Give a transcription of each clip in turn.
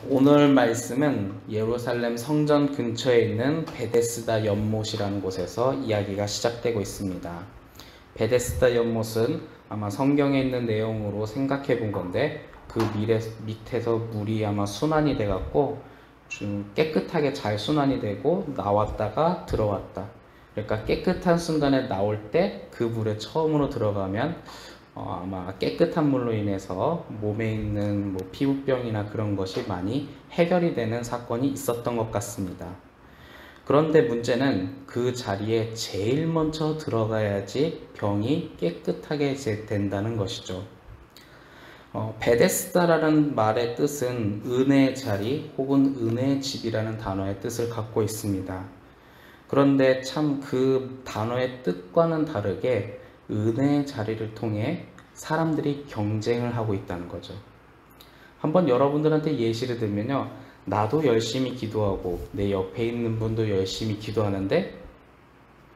오늘 말씀은 예루살렘 성전 근처에 있는 베데스다 연못이라는 곳에서 이야기가 시작되고 있습니다. 베데스다 연못은 아마 성경에 있는 내용으로 생각해 본 건데 그 밑에서 물이 아마 순환이 돼 갖고 좀 깨끗하게 잘 순환이 되고 나왔다가 들어왔다. 그러니까 깨끗한 순간에 나올 때 그 물에 처음으로 들어가면 아마 깨끗한 물로 인해서 몸에 있는 피부병이나 그런 것이 많이 해결이 되는 사건이 있었던 것 같습니다. 그런데 문제는 그 자리에 제일 먼저 들어가야지 병이 깨끗하게 된다는 것이죠. 베데스다라는 말의 뜻은 은혜의 자리 혹은 은혜의 집이라는 단어의 뜻을 갖고 있습니다. 그런데 참 그 단어의 뜻과는 다르게 은혜의 자리를 통해 사람들이 경쟁을 하고 있다는 거죠. 한번 여러분들한테 예시를 들면요, 나도 열심히 기도하고 내 옆에 있는 분도 열심히 기도하는데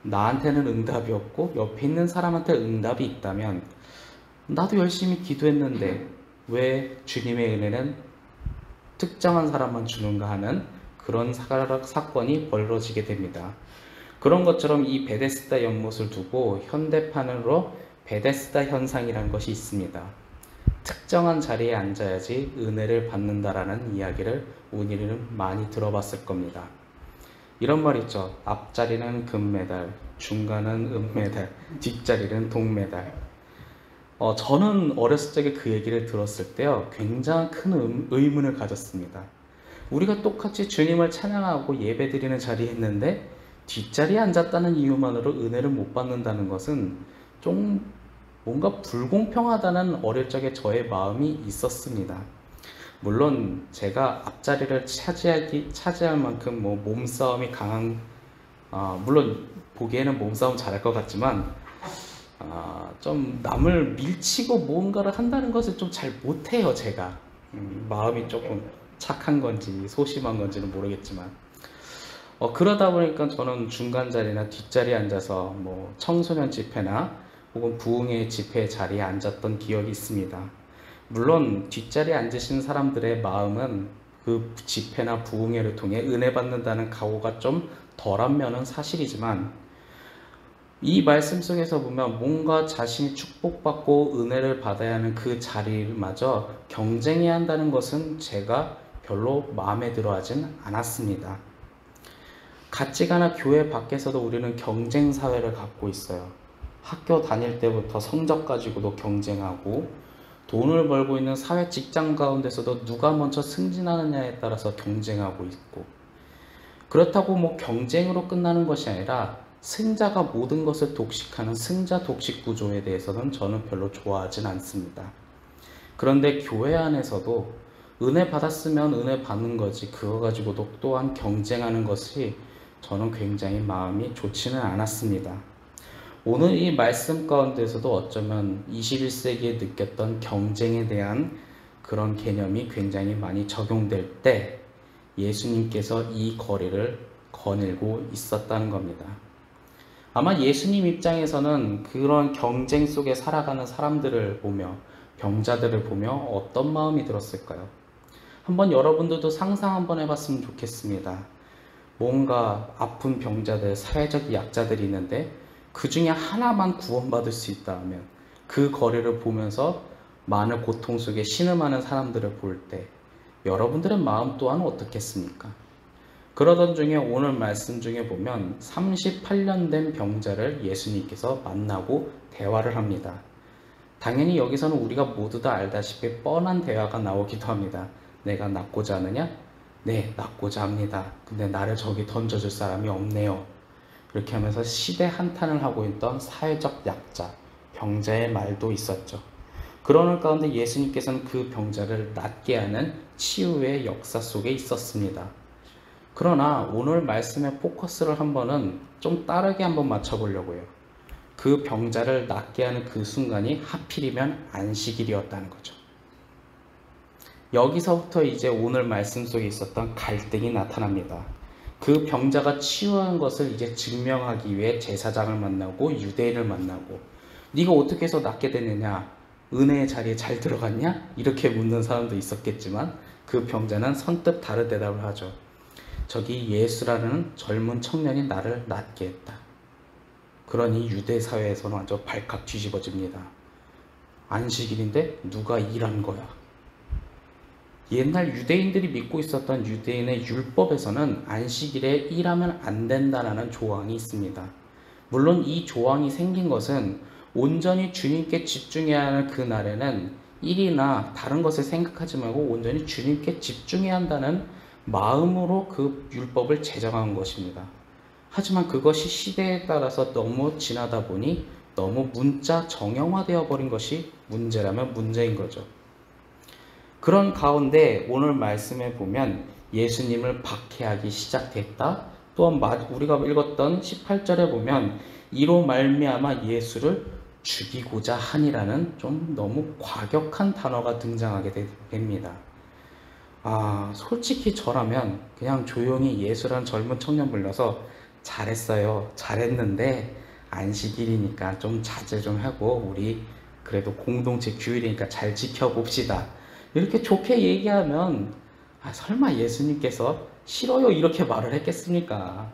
나한테는 응답이 없고 옆에 있는 사람한테 응답이 있다면 나도 열심히 기도했는데 왜 주님의 은혜는 특정한 사람만 주는가 하는 그런 사건이 벌어지게 됩니다. 그런 것처럼 이 베데스다 연못을 두고 현대판으로 베데스다 현상이라는 것이 있습니다. 특정한 자리에 앉아야지 은혜를 받는다라는 이야기를 우리는 많이 들어봤을 겁니다. 이런 말 있죠. 앞자리는 금메달, 중간은 은메달, 뒷자리는 동메달. 저는 어렸을 적에 그 얘기를 들었을 때요, 굉장히 큰 의문을 가졌습니다. 우리가 똑같이 주님을 찬양하고 예배드리는 자리에 있는데 뒷자리에 앉았다는 이유만으로 은혜를 못 받는다는 것은 좀 뭔가 불공평하다는 어릴 적에 저의 마음이 있었습니다. 물론 제가 앞자리를 차지할 만큼 몸싸움이 강한, 물론 보기에는 몸싸움 잘할 것 같지만 좀 남을 밀치고 뭔가를 한다는 것을 좀 잘 못해요. 제가 마음이 조금 착한 건지 소심한 건지는 모르겠지만 그러다 보니까 저는 중간 자리나 뒷자리에 앉아서 청소년 집회나 혹은 부흥회 집회 자리에 앉았던 기억이 있습니다. 물론 뒷자리에 앉으신 사람들의 마음은 그 집회나 부흥회를 통해 은혜 받는다는 각오가 좀 덜한 면은 사실이지만 이 말씀 속에서 보면 뭔가 자신이 축복받고 은혜를 받아야 하는 그 자리마저 경쟁해야 한다는 것은 제가 별로 마음에 들어 하진 않았습니다. 같이 가나 교회 밖에서도 우리는 경쟁 사회를 갖고 있어요. 학교 다닐 때부터 성적 가지고도 경쟁하고 돈을 벌고 있는 사회 직장 가운데서도 누가 먼저 승진하느냐에 따라서 경쟁하고 있고, 그렇다고 경쟁으로 끝나는 것이 아니라 승자가 모든 것을 독식하는 승자 독식 구조에 대해서는 저는 별로 좋아하진 않습니다. 그런데 교회 안에서도 은혜 받았으면 은혜 받는 거지 그거 가지고도 또한 경쟁하는 것이 저는 굉장히 마음이 좋지는 않았습니다. 오늘 이 말씀 가운데서도 어쩌면 21세기에 느꼈던 경쟁에 대한 그런 개념이 굉장히 많이 적용될 때 예수님께서 이 거리를 거닐고 있었다는 겁니다. 아마 예수님 입장에서는 그런 경쟁 속에 살아가는 사람들을 보며, 병자들을 보며 어떤 마음이 들었을까요? 한번 여러분들도 상상 한번 해봤으면 좋겠습니다. 뭔가 아픈 병자들, 사회적 약자들이 있는데 그 중에 하나만 구원받을 수 있다면 그 거리를 보면서 많은 고통 속에 신음하는 사람들을 볼 때 여러분들의 마음 또한 어떻겠습니까? 그러던 중에 오늘 말씀 중에 보면 38년 된 병자를 예수님께서 만나고 대화를 합니다. 당연히 여기서는 우리가 모두 다 알다시피 뻔한 대화가 나오기도 합니다. 내가 낫고자 하느냐? 네, 낫고자 합니다. 근데 나를 저기 던져줄 사람이 없네요. 이렇게 하면서 시대 한탄을 하고 있던 사회적 약자, 병자의 말도 있었죠. 그러는 가운데 예수님께서는 그 병자를 낫게 하는 치유의 역사 속에 있었습니다. 그러나 오늘 말씀의 포커스를 한번은 좀 다르게 한번 맞춰보려고요. 그 병자를 낫게 하는 그 순간이 하필이면 안식일이었다는 거죠. 여기서부터 이제 오늘 말씀 속에 있었던 갈등이 나타납니다. 그 병자가 치유한 것을 이제 증명하기 위해 제사장을 만나고 유대인을 만나고 네가 어떻게 해서 낫게 됐느냐? 은혜의 자리에 잘 들어갔냐? 이렇게 묻는 사람도 있었겠지만 그 병자는 선뜻 다른 대답을 하죠. 저기 예수라는 젊은 청년이 나를 낫게 했다. 그러니 유대 사회에서는 완전 발칵 뒤집어집니다. 안식일인데 누가 일한 거야? 옛날 유대인들이 믿고 있었던 유대인의 율법에서는 안식일에 일하면 안 된다는 조항이 있습니다. 물론 이 조항이 생긴 것은 온전히 주님께 집중해야 하는 그 날에는 일이나 다른 것을 생각하지 말고 온전히 주님께 집중해야 한다는 마음으로 그 율법을 제정한 것입니다. 하지만 그것이 시대에 따라서 너무 지나다 보니 너무 문자 정형화되어 버린 것이 문제라면 문제인 거죠. 그런 가운데 오늘 말씀에 보면 예수님을 박해하기 시작했다. 또한 우리가 읽었던 18절에 보면 이로 말미암아 예수를 죽이고자 하니라는 좀 너무 과격한 단어가 등장하게 됩니다. 솔직히 저라면 그냥 조용히 예수라는 젊은 청년 불러서 잘했어요. 잘했는데 안식일이니까 좀 자제 좀 하고 우리 그래도 공동체 규율이니까 잘 지켜봅시다. 이렇게 좋게 얘기하면 설마 예수님께서 싫어요 이렇게 말을 했겠습니까?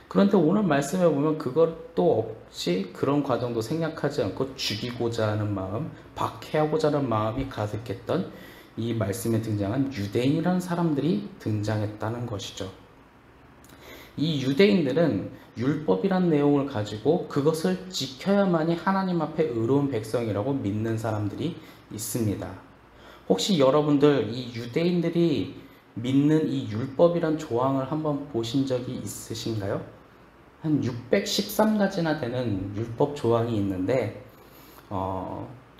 그런데 오늘 말씀에 보면 그것도 없이 그런 과정도 생략하지 않고 죽이고자 하는 마음, 박해하고자 하는 마음이 가득했던 이 말씀에 등장한 유대인이라는 사람들이 등장했다는 것이죠. 이 유대인들은 율법이란 내용을 가지고 그것을 지켜야만이 하나님 앞에 의로운 백성이라고 믿는 사람들이 있습니다. 혹시 여러분들 이 유대인들이 믿는 이 율법이란 조항을 한번 보신 적이 있으신가요? 한 613가지나 되는 율법 조항이 있는데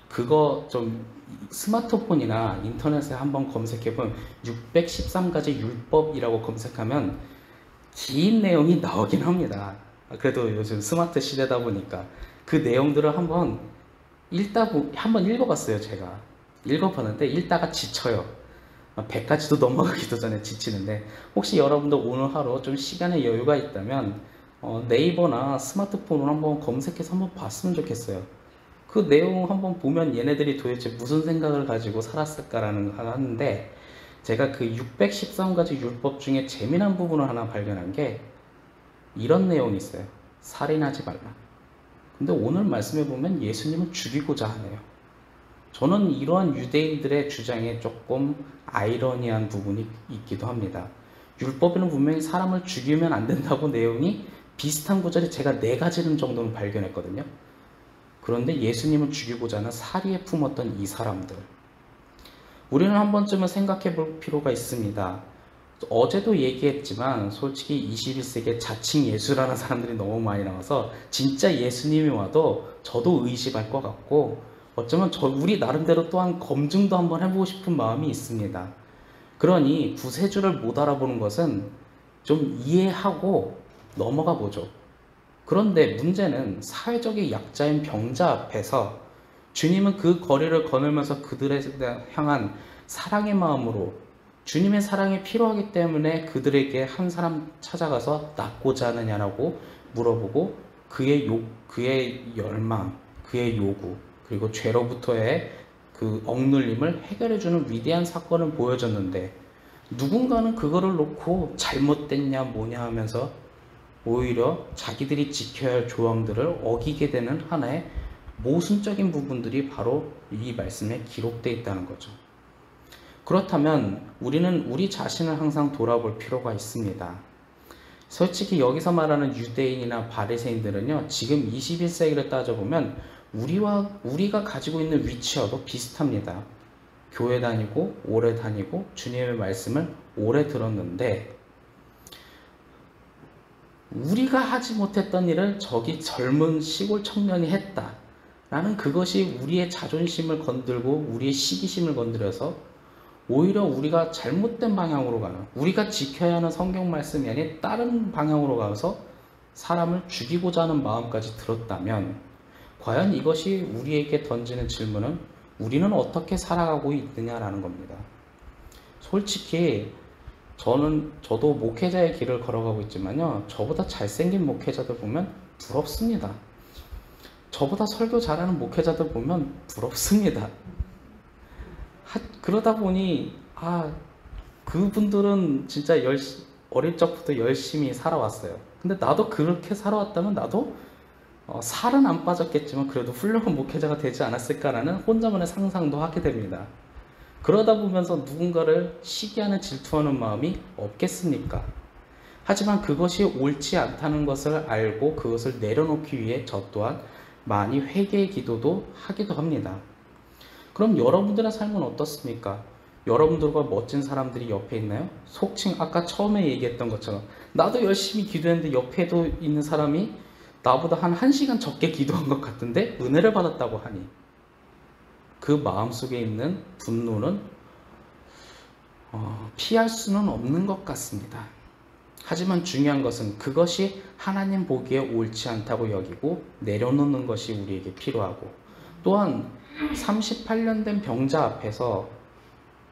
그거 좀 스마트폰이나 인터넷에 한번 검색해보면 613가지 율법이라고 검색하면 긴 내용이 나오긴 합니다. 그래도 요즘 스마트 시대다 보니까 그 내용들을 한번 읽어봤어요. 제가 읽어봤는데 읽다가 지쳐요. 100가지도 넘어가기도 전에 지치는데 혹시 여러분들 오늘 하루 좀 시간의 여유가 있다면 네이버나 스마트폰으로 한번 검색해서 한번 봤으면 좋겠어요. 그 내용 한번 보면 얘네들이 도대체 무슨 생각을 가지고 살았을까라는 걸 하는데 제가 그 613가지 율법 중에 재미난 부분을 하나 발견한 게 이런 내용이 있어요. 살인하지 말라. 근데 오늘 말씀해 보면 예수님은 죽이고자 하네요. 저는 이러한 유대인들의 주장에 조금 아이러니한 부분이 있기도 합니다. 율법에는 분명히 사람을 죽이면 안 된다고 내용이 비슷한 구절이 제가 4가지는 정도는 발견했거든요. 그런데 예수님을 죽이고자 하는 사리에 품었던 이 사람들, 우리는 한 번쯤은 생각해 볼 필요가 있습니다. 어제도 얘기했지만 솔직히 21세기에 자칭 예수라는 사람들이 너무 많이 나와서 진짜 예수님이 와도 저도 의심할 것 같고 어쩌면 우리 나름대로 또한 검증도 한번 해보고 싶은 마음이 있습니다. 그러니 구세주를 못 알아보는 것은 좀 이해하고 넘어가 보죠. 그런데 문제는 사회적인 약자인 병자 앞에서 주님은 그 거리를 거닐면서 그들에 향한 사랑의 마음으로 주님의 사랑이 필요하기 때문에 그들에게 한 사람 찾아가서 낫고자 하느냐라고 물어보고 그의 열망, 그의 요구, 그리고 죄로부터의 그 억눌림을 해결해주는 위대한 사건을 보여줬는데 누군가는 그거를 놓고 잘못됐냐 뭐냐 하면서 오히려 자기들이 지켜야 할 조항들을 어기게 되는 하나의 모순적인 부분들이 바로 이 말씀에 기록되어 있다는 거죠. 그렇다면 우리는 우리 자신을 항상 돌아볼 필요가 있습니다. 솔직히 여기서 말하는 유대인이나 바리새인들은요, 지금 21세기를 따져보면 우리가 가지고 있는 위치와도 비슷합니다. 교회 다니고 오래 다니고 주님의 말씀을 오래 들었는데 우리가 하지 못했던 일을 저기 젊은 시골 청년이 했다 라는 그것이 우리의 자존심을 건들고 우리의 시기심을 건드려서 오히려 우리가 잘못된 방향으로 가는, 우리가 지켜야 하는 성경 말씀이 아닌 다른 방향으로 가서 사람을 죽이고자 하는 마음까지 들었다면 과연 이것이 우리에게 던지는 질문은 우리는 어떻게 살아가고 있느냐라는 겁니다. 솔직히 저도 목회자의 길을 걸어가고 있지만요, 저보다 잘생긴 목회자들 보면 부럽습니다. 저보다 설교 잘하는 목회자들 보면 부럽습니다. 그러다 보니 그분들은 진짜 어릴 적부터 열심히 살아왔어요. 근데 나도 그렇게 살아왔다면 나도 살은 안 빠졌겠지만 그래도 훌륭한 목회자가 되지 않았을까라는 혼자만의 상상도 하게 됩니다. 그러다 보면서 누군가를 시기하는 질투하는 마음이 없겠습니까? 하지만 그것이 옳지 않다는 것을 알고 그것을 내려놓기 위해 저 또한 많이 회개의 기도도 하기도 합니다. 그럼 여러분들의 삶은 어떻습니까? 여러분들과 멋진 사람들이 옆에 있나요? 속칭 아까 처음에 얘기했던 것처럼 나도 열심히 기도했는데 옆에도 있는 사람이 나보다 한 1시간 적게 기도한 것 같은데 은혜를 받았다고 하니 그 마음속에 있는 분노는 피할 수는 없는 것 같습니다. 하지만 중요한 것은 그것이 하나님 보기에 옳지 않다고 여기고 내려놓는 것이 우리에게 필요하고, 또한 38년 된 병자 앞에서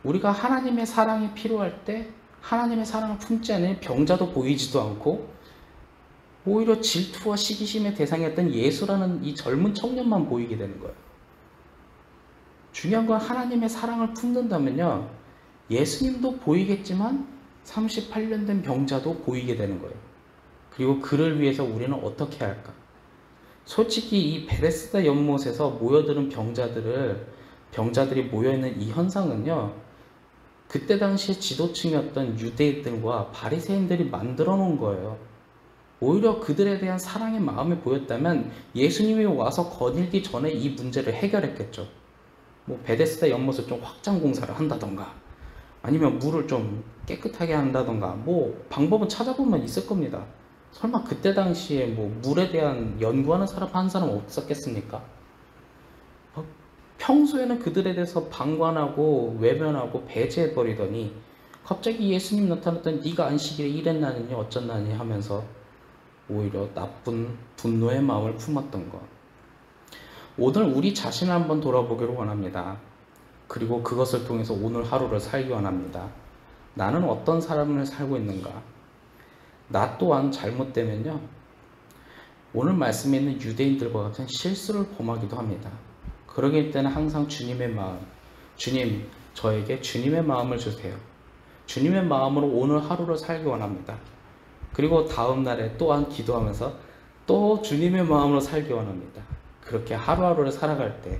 우리가 하나님의 사랑이 필요할 때 하나님의 사랑을 품지 않은 병자도 보이지도 않고 오히려 질투와 시기심의 대상이었던 예수라는 이 젊은 청년만 보이게 되는 거예요. 중요한 건 하나님의 사랑을 품는다면요, 예수님도 보이겠지만 38년 된 병자도 보이게 되는 거예요. 그리고 그를 위해서 우리는 어떻게 할까? 솔직히 이 베데스다 연못에서 모여드는 병자들이 모여있는 이 현상은요, 그때 당시에 지도층이었던 유대인들과 바리새인들이 만들어 놓은 거예요. 오히려 그들에 대한 사랑의 마음이 보였다면 예수님이 와서 거닐기 전에 이 문제를 해결했겠죠. 베데스다 연못을 좀 확장 공사를 한다던가 아니면 물을 좀 깨끗하게 한다던가 방법은 찾아보면 있을 겁니다. 설마 그때 당시에 물에 대한 연구하는 사람 한 사람 없었겠습니까? 평소에는 그들에 대해서 방관하고 외면하고 배제해버리더니 갑자기 예수님 나타났더니 네가 안식일에 일했나니 어쩐나니 하면서 오히려 나쁜 분노의 마음을 품었던 것. 오늘 우리 자신을 한번 돌아보기를 원합니다. 그리고 그것을 통해서 오늘 하루를 살기 원합니다. 나는 어떤 삶을 살고 있는가? 나 또한 잘못되면요, 오늘 말씀에 있는 유대인들과 같은 실수를 범하기도 합니다. 그러기 때문에 항상 주님의 마음, 주님, 저에게 주님의 마음을 주세요. 주님의 마음으로 오늘 하루를 살기 원합니다. 그리고 다음 날에 또한 기도하면서 또 주님의 마음으로 살기 원합니다. 그렇게 하루하루를 살아갈 때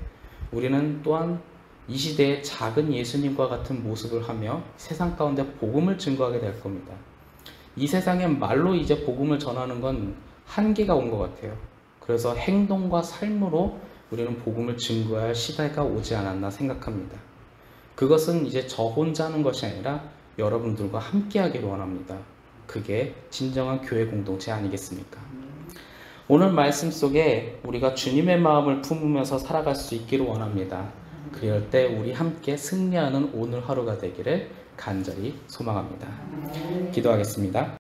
우리는 또한 이 시대의 작은 예수님과 같은 모습을 하며 세상 가운데 복음을 증거하게 될 겁니다. 이 세상에 말로 이제 복음을 전하는 건 한계가 온 것 같아요. 그래서 행동과 삶으로 우리는 복음을 증거할 시대가 오지 않았나 생각합니다. 그것은 이제 저 혼자 하는 것이 아니라 여러분들과 함께 하기를 원합니다. 그게 진정한 교회 공동체 아니겠습니까? 오늘 말씀 속에 우리가 주님의 마음을 품으면서 살아갈 수 있기를 원합니다. 그럴 때 우리 함께 승리하는 오늘 하루가 되기를 간절히 소망합니다. 기도하겠습니다.